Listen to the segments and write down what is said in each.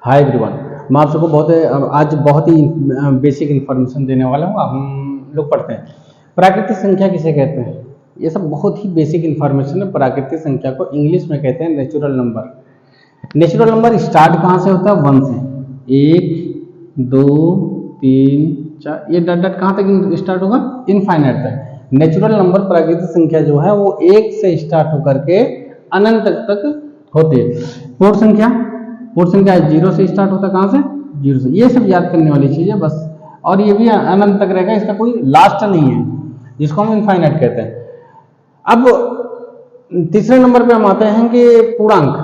Hi everyone, मैं आप सबको आज बहुत ही बेसिक इन्फॉर्मेशन देने वाला हूँ। हम लोग पढ़ते हैं प्राकृतिक संख्या किसे कहते हैं। ये सब बहुत ही बेसिक इन्फॉर्मेशन है। प्राकृतिक संख्या को इंग्लिश में कहते हैं natural number. Natural number start कहाँ से होता है? 1 से। 1 2 3 4 ये डट डट कहाँ तक स्टार्ट होगा? इनफाइनाइट तक। नेचुरल नंबर प्राकृतिक संख्या जो है वो 1 से स्टार्ट होकर के अनंत तक होती है। पूर्ण संख्या 0 से स्टार्ट होता है। कहाँ से? 0 से। ये सब याद करने वाली चीज है बस। और ये भी अनंत तक रहेगा, इसका कोई लास्ट नहीं है, जिसको हम इनफाइनाइट कहते हैं। अब तीसरे नंबर पे हम आते हैं कि पूर्णांक।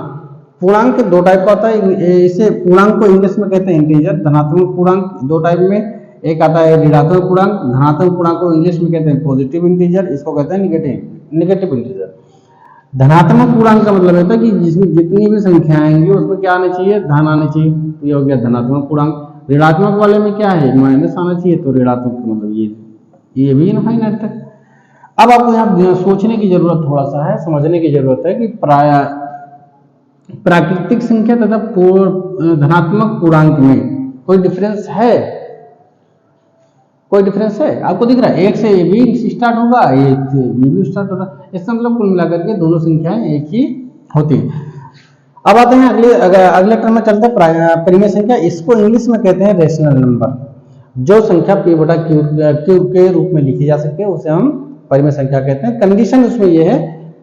पूर्णांक दो टाइप का होता है। इसे पूर्णांक को इंग्लिश में कहते हैं इंटीजर। धनात्मक पूर्णांक दो टाइप में, एक आता है ऋणात्मक पूर्णांक। धनात्मक पूर्णांक को इंग्लिश में कहते हैं पॉजिटिव इंटीजर, इसको कहते हैं निगेटिव इंटीजर। धनात्मक पूर्णांक का मतलब होता है कि जिसमें जितनी भी संख्या आएंगी उसमें क्या आना चाहिए? धन आना चाहिए, तो ये हो गया धनात्मक पूर्णांक। ऋणात्मक वाले में क्या है? माइनस आना चाहिए, तो ऋणात्मक का मतलब ये भी इनफाइनाइट तक। अब आपको यहाँ सोचने की जरूरत थोड़ा सा है, समझने की जरूरत है कि प्राकृतिक संख्या तथा धनात्मक पूर्णांक में कोई डिफरेंस है? कोई डिफरेंस है? आपको दिख रहा है? 1 से ये भी स्टार्ट होगा, 1 से ये भी स्टार्ट होगा। इसका मतलब कुल मिलाकर के दोनों संख्याएं एक ही होती है। अब आते हैं अगले टर्म में चलते हैं परिमेय संख्या। इसको इंग्लिश में कहते हैं रेशनल नंबर। जो संख्या p बटा क्यू के रूप में लिखी जा सकती है उसे हम परिमेय संख्या कहते हैं। कंडीशन उसमें यह है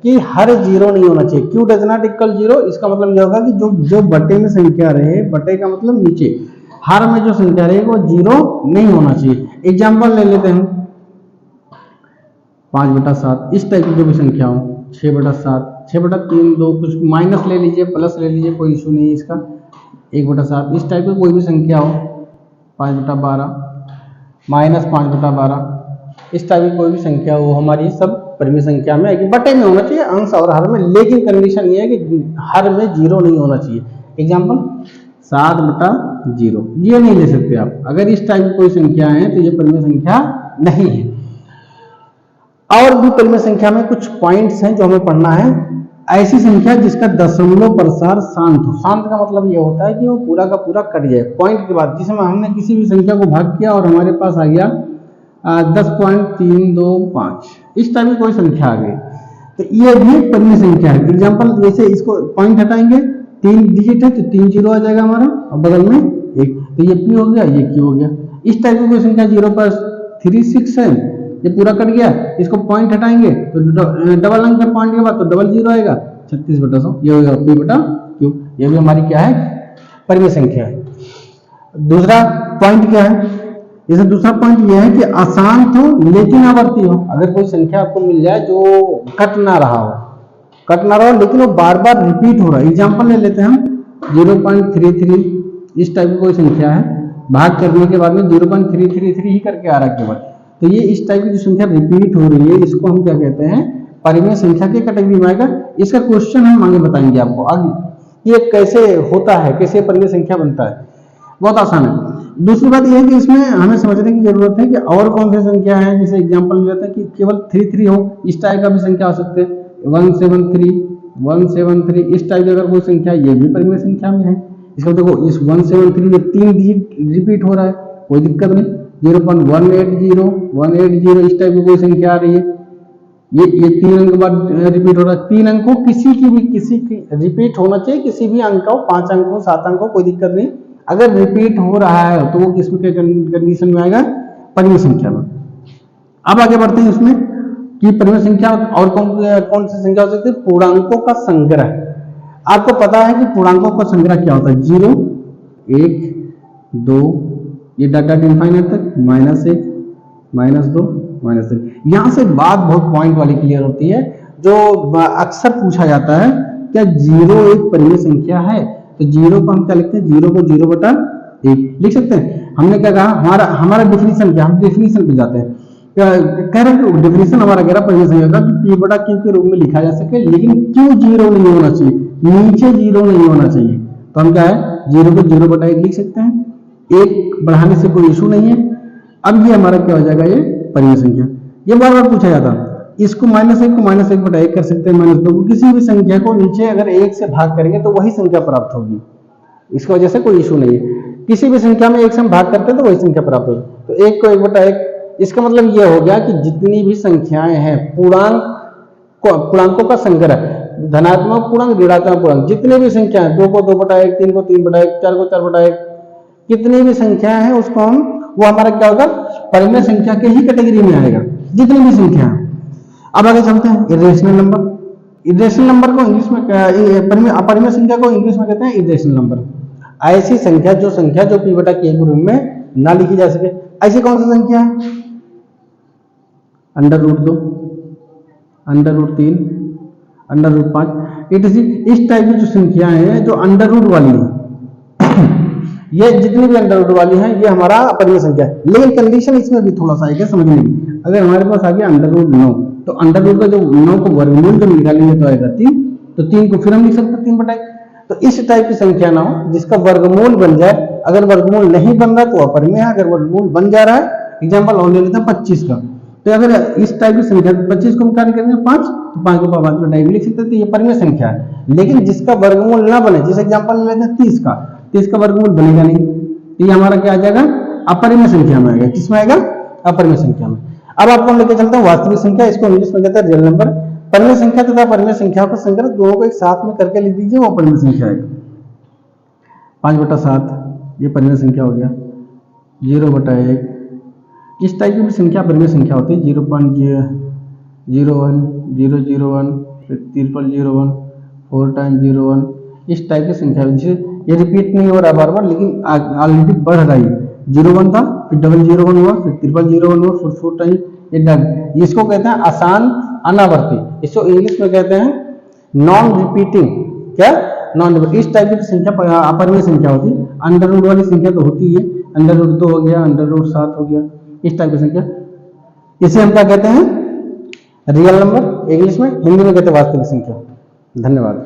कि हर जीरो नहीं होना चाहिए। Q does not equal zero. इसका मतलब यह होगा कि जो बटे में संख्या रहे, बटे का मतलब नीचे, हर में जो संख्या रहेगी वो जीरो नहीं होना चाहिए। एग्जाम्पल ले लेते हैं 5/7, इस टाइप की जो भी संख्या हो, 6/7, 6/3, 2 कुछ माइनस ले लीजिए, प्लस ले लीजिए, कोई इशू नहीं है इसका। 1/7 इस टाइप की कोई भी संख्या हो, 5/12 माइनस 5/12 इस टाइप की कोई भी संख्या हो, हमारी सब परिमेय संख्या में आएगी। बटे में होना चाहिए अंश और हर में, लेकिन कंडीशन ये है कि हर में जीरो नहीं होना चाहिए। एग्जाम्पल 7/0 ये नहीं ले सकते आप। अगर इस टाइप की कोई संख्या है तो ये परिमेय संख्या नहीं है। और भी परिमेय संख्या में कुछ पॉइंट्स हैं जो हमें पढ़ना है। ऐसी संख्या जिसका दशमलव प्रसार शांत हो। शांत का मतलब ये होता है कि वो पूरा का पूरा कट जाए पॉइंट के बाद। जिसमें हमने किसी भी संख्या को भाग किया और हमारे पास आ गया 10.325, इस टाइप की कोई संख्या आ गई, तो ये भी परिमेय संख्या है। एग्जाम्पल जैसे इसको पॉइंट हटाएंगे, 3 डिजिट है तो 3 जीरो आ जाएगा हमारा, और बगल में 1, तो ये पी हो गया, ये क्यू हो गया। इस टाइप की कोई संख्या 0.36 है, ये पूरा कट गया, इसको पॉइंट हटाएंगे तो डबल अंक के पॉइंट के बाद तो डबल जीरो आएगा, 36/100, ये होगा पी बटा क्यू। ये भी हमारी क्या है? परिमेय संख्या है। दूसरा पॉइंट क्या है? जैसे दूसरा पॉइंट यह है कि अशांत हो लेकिन आवर्ती हो। अगर कोई संख्या आपको मिल जाए जो कट ना रहा हो लेकिन वो बार बार रिपीट हो रहा है। एग्जाम्पल ले लेते हैं हम 0.33, इस टाइप की कोई संख्या है, भाग करने के बाद में 0.333 ही करके आ रहा है केवल, तो ये इस टाइप की जो संख्या रिपीट हो रही है इसको हम क्या कहते हैं? परिमेय संख्या की कैटेगरी में आएगा। इसका क्वेश्चन हम आगे बताएंगे आपको आगे, ये कैसे होता है, कैसे परिमेय संख्या बनता है, बहुत आसान है। दूसरी बात यह है कि इसमें हमें समझने की जरूरत है कि और कौन सी संख्या है। जैसे एग्जांपल लेते हैं कि केवल 3 हो, इस टाइप का भी संख्या आ सकते हैं। 173 इस टाइप की अगर कोई संख्या, ये भी परिमेय संख्या में है। इसको देखो, इस 173 ये 3 डिजिट रिपीट हो रहा है, कोई दिक्कत नहीं। 0.180 इस टाइप की कोई संख्या आ रही है, ये 3 अंक बाद रिपीट हो रहा है। 3 अंक को किसी की रिपीट होना चाहिए, किसी भी अंक का हो, 5 अंक हो, 7 अंक हो, कोई दिक्कत नहीं। अगर रिपीट हो रहा है तो वो किसमें कंडीशन में आएगा? परिमेय संख्या में। अब आगे बढ़ते हैं इसमें कि परिमेय संख्या और कौन सी संख्या हो सकती है? पूर्णांकों का संग्रह। आपको पता है कि पूर्णांकों का संग्रह क्या होता है? 0 1 2 ये डॉट डॉट इनफाइनाइट तक, -1 -2 -3। यहां से बात बहुत पॉइंट वाली क्लियर होती है, जो अक्सर पूछा जाता है, क्या 0 एक परिमेय संख्या है? तो 0 को हम क्या लिखते हैं? 0 को 0/1 लिख सकते हैं। हमने क्या कहा? हमारा डेफिनेशन क्या? हम डेफिनेशन पे जाते हैं। कह रहे हैं डेफिनेशन हमारा कह रहा परिमेय संख्या का कि p बटा q के रूप में लिखा जा सके, लेकिन क्यों 0 नहीं होना चाहिए, नीचे 0 नहीं होना चाहिए। तो हम क्या है? 0 को 0/1 लिख सकते हैं, 1 बढ़ाने से कोई इशू नहीं है। अब ये हमारा क्या हो जाएगा? ये परिमेय संख्या। ये बार बार पूछा जाता है। इसको -1 को -1/1 कर सकते हैं, -2 को, किसी भी संख्या को नीचे अगर 1 से भाग करेंगे तो वही संख्या प्राप्त होगी। इसकी वजह से कोई इशू नहीं है। किसी भी संख्या में 1 से हम भाग करते हैं तो वही संख्या प्राप्त होगी। तो 1 को 1/1, इसका मतलब यह हो गया कि जितनी भी संख्याएं हैं पूर्णांकों का संग्रह, धनात्मक पूर्णांक, ऋणात्मक पूर्णांक, जितनी भी संख्या है, 2 को 2/1, 3 को 3/1, 4 को 4/1, कितनी भी संख्या है उसको वो हमारा क्या होगा, परिमेय संख्या के ही कैटेगरी में आएगा, जितनी भी संख्या है। अब आगे चलते हैं, इरेशनल नंबर। इरेशनल नंबर को इंग्लिश में अपरिमेय संख्या को इंग्लिश में कहते हैं इरेशनल नंबर। ऐसी संख्या जो p बटा k के रूप में ना लिखी जा सके। ऐसी कौन सी संख्या है? √2, √3, √5। इस टाइप की जो संख्याएं हैं जो अंडर वाली है ये जितनी भी अंडर वाली हैं ये हमारा अपरिमेय संख्या है। लेकिन कंडीशन इसमें भी थोड़ा सा है, क्या समझने की, अगर हमारे पास आ गया √9 तो √9 का जो 9 को वर्गमूल जब निकालेंगे तो आएगा 3, तो 3 को फिर हम लिख सकते हैं 3/1। तो इस टाइप की संख्या ना हो जिसका वर्गमूल बन जाए। अगर वर्गमूल नहीं बन रहा तो अपरिमेय है, अगर वर्गमूल बन जा रहा है, एग्जाम्पल और ले लेते हैं 25 का, तो अगर इस टाइप की संख्या 25 को हम कार्य करेंगे 5, तो 5 को 5/2 लिख सकते हैं, तो ये परिमेय संख्या है। लेकिन जिसका वर्गमूल ना बने, जैसे एग्जाम्पल ले लेते हैं 30 का, 30 का वर्गमूल बनेगा नहीं, तो ये हमारा क्या आ जाएगा, अपरिमेय संख्या में आएगा। किसमें आएगा? अपरिमेय संख्या में। अब आपको हम लेके चलते हैं वास्तविक संख्या, इसको इंग्लिश में कहते हैं रियल नंबर। परिमेय संख्या तथा अपरिमेय संख्या का संग्रह दोनों को एक साथ में करके लिख दीजिए, वो अपरिमेय संख्या आएगा। 5/7 ये परिमेय संख्या हो गया। 0/1 इस टाइप की भी संख्या परिमेय संख्या होती है। 0.01, 001, फिर 3/01, 4 टाइम 01, इस टाइप की संख्या ये रिपीट नहीं हो रहा बार बार, लेकिन ऑलरेडी बढ़ रही है। 01 था, फिर 001 हुआ, फिर 3/01 हुआ, फिर 4 टाइम ये डन। इसको कहते हैं आसान अनावर्ती, इसको इंग्लिश में कहते हैं नॉन रिपीटिंग। क्या? Non repeating. इस टाइप की संख्या अपरिमेय संख्या होती है। अंडर वाली संख्या तो होती है, √2 हो गया, √7 हो गया, इस टाइप की संख्या, इसे हम क्या कहते हैं? रियल नंबर इंग्लिश में, हिंदी में कहते हैं वास्तविक संख्या। धन्यवाद।